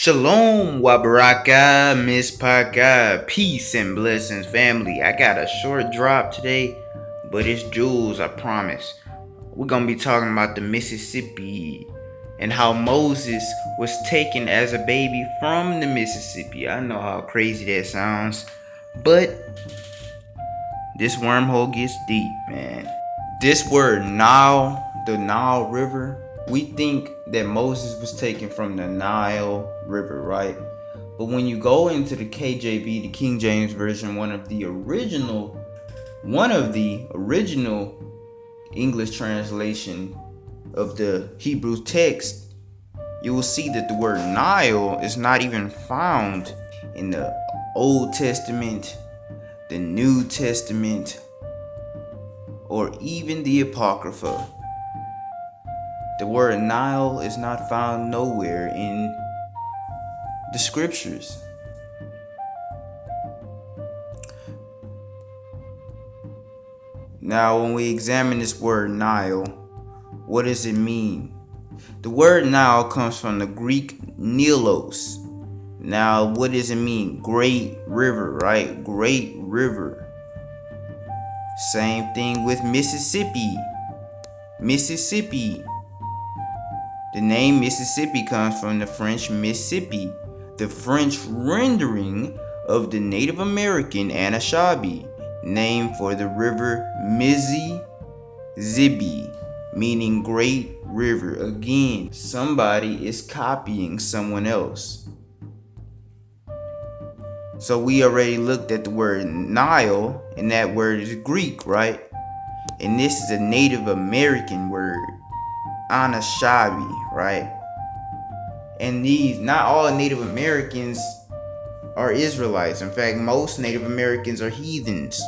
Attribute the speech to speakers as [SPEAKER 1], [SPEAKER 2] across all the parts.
[SPEAKER 1] Shalom, Wabaraka, Miss Paka, peace and blessings, family. I got a short drop today, but it's jewels, I promise. We're gonna be talking about the Mississippi and how Moses was taken as a baby from the Mississippi. I know how crazy that sounds, but this wormhole gets deep, man. This word Nile, the Nile River, we think that Moses was taken from the Nile River, right? But when you go into the KJV, the King James Version, one of the original English translation of the Hebrew text, you will see that the word Nile is not even found in the Old Testament, the New Testament, or even the Apocrypha. The word Nile is not found nowhere in the scriptures. Now, when we examine this word Nile, what does it mean? The word Nile comes from the Greek Nilos. Now, what does it mean? Great river, right? Great river. Same thing with Mississippi. Mississippi. The name Mississippi comes from the French Mississippi, the French rendering of the Native American Anishinaabe name for the river Mississippi, meaning great river. Again, somebody is copying someone else. So we already looked at the word Nile, and that word is Greek, right? And this is a Native American word, Anishinaabe, right? And these, not all Native Americans are Israelites. In fact, most Native Americans are heathens.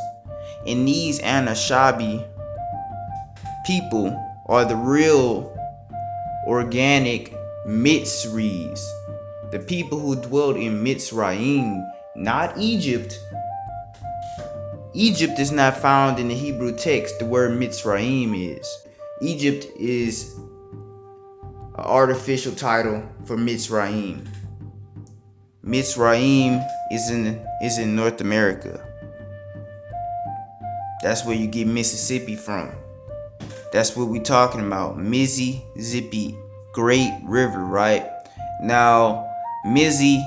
[SPEAKER 1] And these Anishinaabe people are the real organic Mitzris, the people who dwelled in Mitzrayim, not Egypt. Egypt is not found in the Hebrew text. The word Mitzrayim is. Egypt is an artificial title for Mitzrayim. Mitzrayim is in North America. That's where you get Mississippi from. That's what we're talking about. Mississippi, great river, right? Now, Mississippi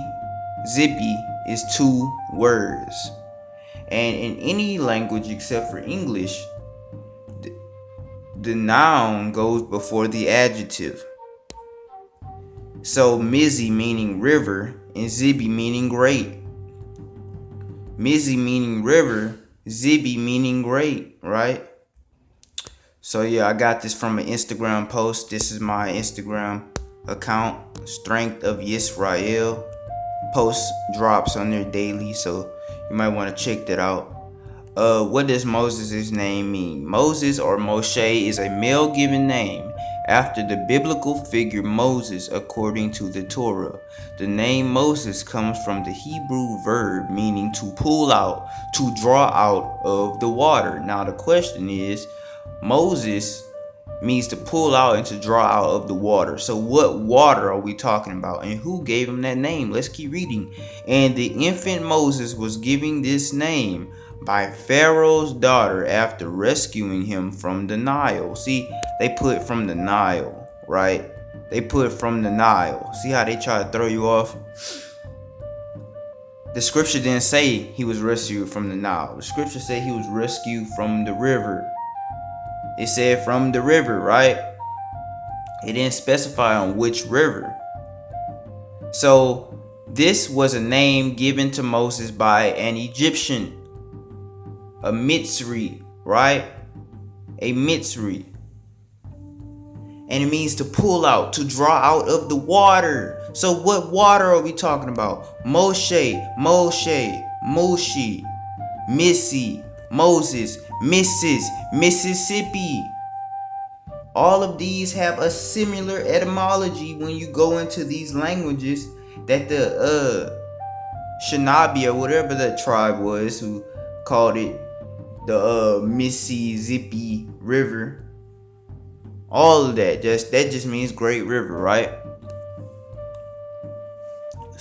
[SPEAKER 1] is two words. And in any language except for English, the noun goes before the adjective. So Mizzi meaning river and Zibi meaning great. Mizzi meaning river, Zibi meaning great, right? So yeah, I got this from an Instagram post. This is my Instagram account, Strength of Yisrael. Post drops on there daily, so you might want to check that out. What does Moses' name mean? Moses or Moshe is a male given name after the biblical figure Moses according to the Torah. The name Moses comes from the Hebrew verb meaning to pull out, to draw out of the water. Now the question is, Moses means to pull out and to draw out of the water. So what water are we talking about, and who gave him that name? Let's keep reading. And the infant Moses was given this name by Pharaoh's daughter after rescuing him from the Nile. See, they put from the Nile, right? They put from the Nile. See how they try to throw you off? The scripture didn't say he was rescued from the Nile. The scripture said he was rescued from the river. It said from the river, right? It didn't specify on which river. So this was a name given to Moses by an Egyptian, a Mitzri, right? A Mitzri. And it means to pull out, to draw out of the water. So what water are we talking about? Moshe, Moshi, Missy, Moses, Mrs., Mississippi. All of these have a similar etymology when you go into these languages that the Shinabi or whatever that tribe was who called it the Mississippi River. All of that just means great river, right?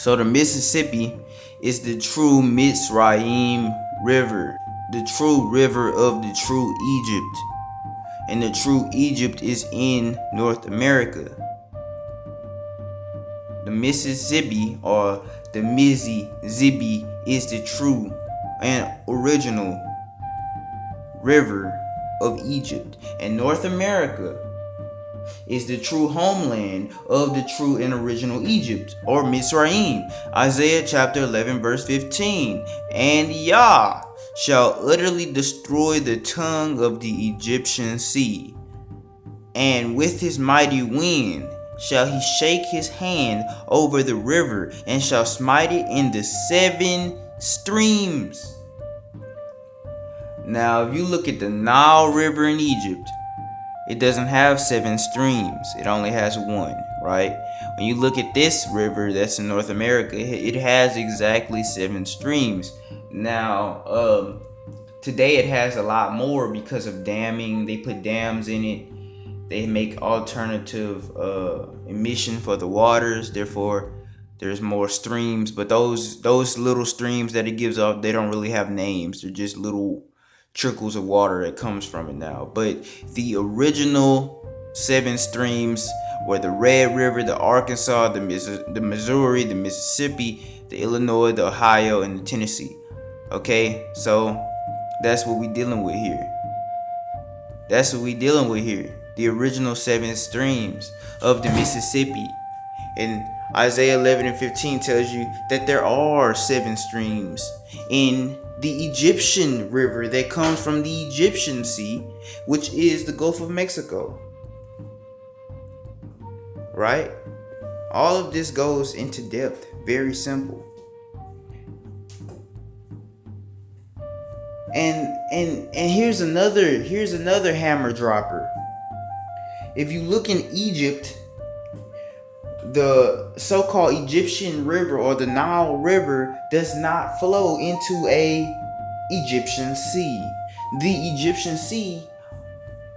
[SPEAKER 1] So the Mississippi is the true Mitzrayim River, the true river of the true Egypt. And the true Egypt is in North America. The Mississippi, or the Mississippi, is the true and original river of Egypt. And North America is the true homeland of the true and original Egypt, or Mizraim. Isaiah chapter 11 verse 15. And Yah shall utterly destroy the tongue of the Egyptian sea, and with his mighty wind shall he shake his hand over the river, and shall smite it in the 7 streams. Now, if you look at the Nile River in Egypt, it doesn't have 7 streams. It only has 1, right? When you look at this river that's in North America, it has exactly 7 streams. Now, today it has a lot more because of damming. They put dams in it. They make alternative emission for the waters. Therefore, there's more streams. But those little streams that it gives off, they don't really have names. They're just little trickles of water that comes from it now. But the original 7 streams were the Red River, the Arkansas, the Missouri, the Mississippi, the Illinois, the Ohio, and the Tennessee. Okay, so that's what we dealing with here. That's what we dealing with here. The original 7 streams of the Mississippi. And Isaiah 11 and 15 tells you that there are 7 streams in the Egyptian river that comes from the Egyptian Sea, which is the Gulf of Mexico. Right? All of this goes into depth. Very simple. And here's another hammer dropper. If you look in Egypt, the so-called Egyptian river, or the Nile River, does not flow into a Egyptian sea. The Egyptian Sea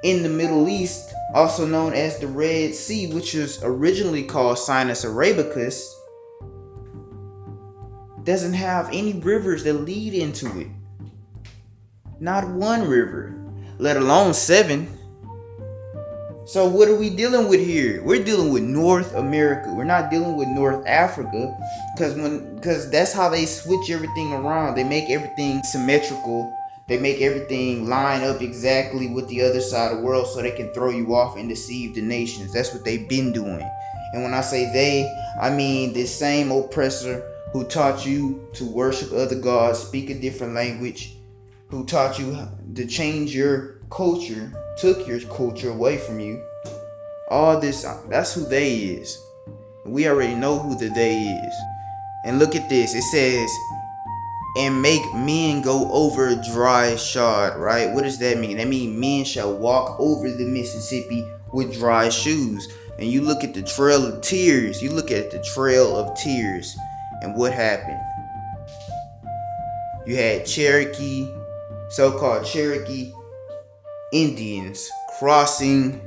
[SPEAKER 1] in the Middle East, also known as the Red Sea, which was originally called Sinus Arabicus, doesn't have any rivers that lead into it. Not one river, let alone 7. So what are we dealing with here? We're dealing with North America. We're not dealing with North Africa, because that's how they switch everything around. They make everything symmetrical. They make everything line up exactly with the other side of the world so they can throw you off and deceive the nations. That's what they've been doing. And when I say they, I mean this same oppressor who taught you to worship other gods, speak a different language, who taught you to change your culture, took your culture away from you. All this, that's who they is. We already know who the they is. And look at this. It says, and make men go over dry shod, right? What does that mean? That means men shall walk over the Mississippi with dry shoes. And you look at the Trail of Tears. You look at the Trail of Tears. And what happened? You had Cherokee, so-called Cherokee Indians crossing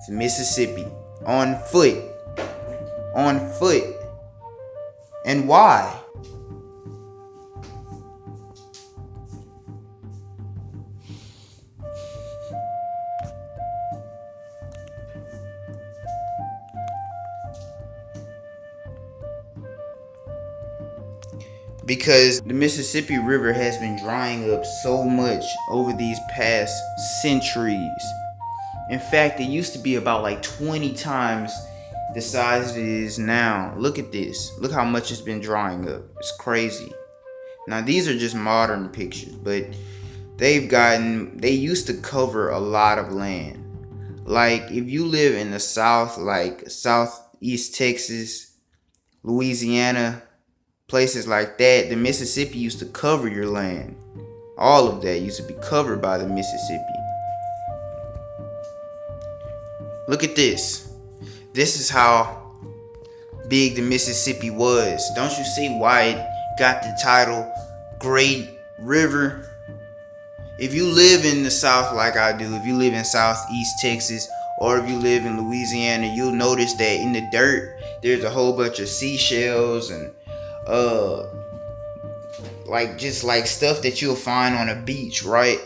[SPEAKER 1] the Mississippi on foot. And why? Because the Mississippi River has been drying up so much over these past centuries. In fact, it used to be about like 20 times the size it is now. Look at this. Look how much it's been drying up. It's crazy. Now, these are just modern pictures, but they used to cover a lot of land. Like, if you live in the South, like Southeast Texas, Louisiana, places like that, the Mississippi used to cover your land. All of that used to be covered by the Mississippi. Look at this. This is how big the Mississippi was. Don't you see why it got the title Great River? If you live in the South like I do, if you live in Southeast Texas or if you live in Louisiana, you'll notice that in the dirt there's a whole bunch of seashells and like just like stuff that you'll find on a beach, right?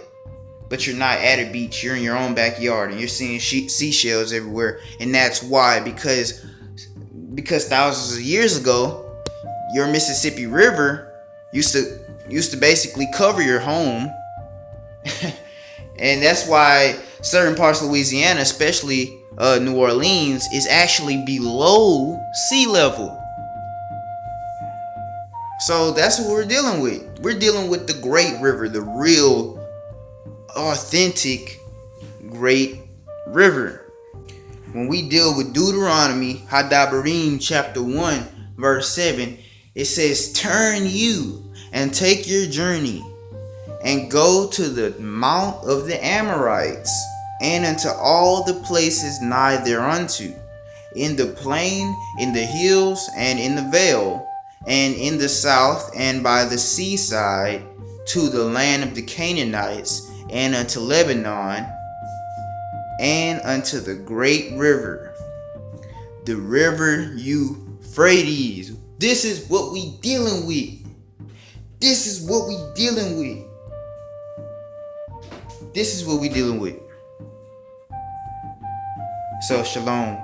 [SPEAKER 1] But you're not at a beach, you're in your own backyard and you're seeing seashells everywhere. And that's why, because thousands of years ago, your Mississippi River used to basically cover your home. And that's why certain parts of Louisiana, especially New Orleans, is actually below sea level. So that's what we're dealing with. We're dealing with the Great River, the real, authentic Great River. When we deal with Deuteronomy, Hadabarim chapter 1, verse 7, it says, "Turn you and take your journey, and go to the mount of the Amorites, and unto all the places nigh thereunto, in the plain, in the hills, and in the vale, and in the south, and by the seaside, to the land of the Canaanites, and unto Lebanon, and unto the great river, the river Euphrates." This is what we dealing with. This is what we dealing with. This is what we dealing with. So, shalom.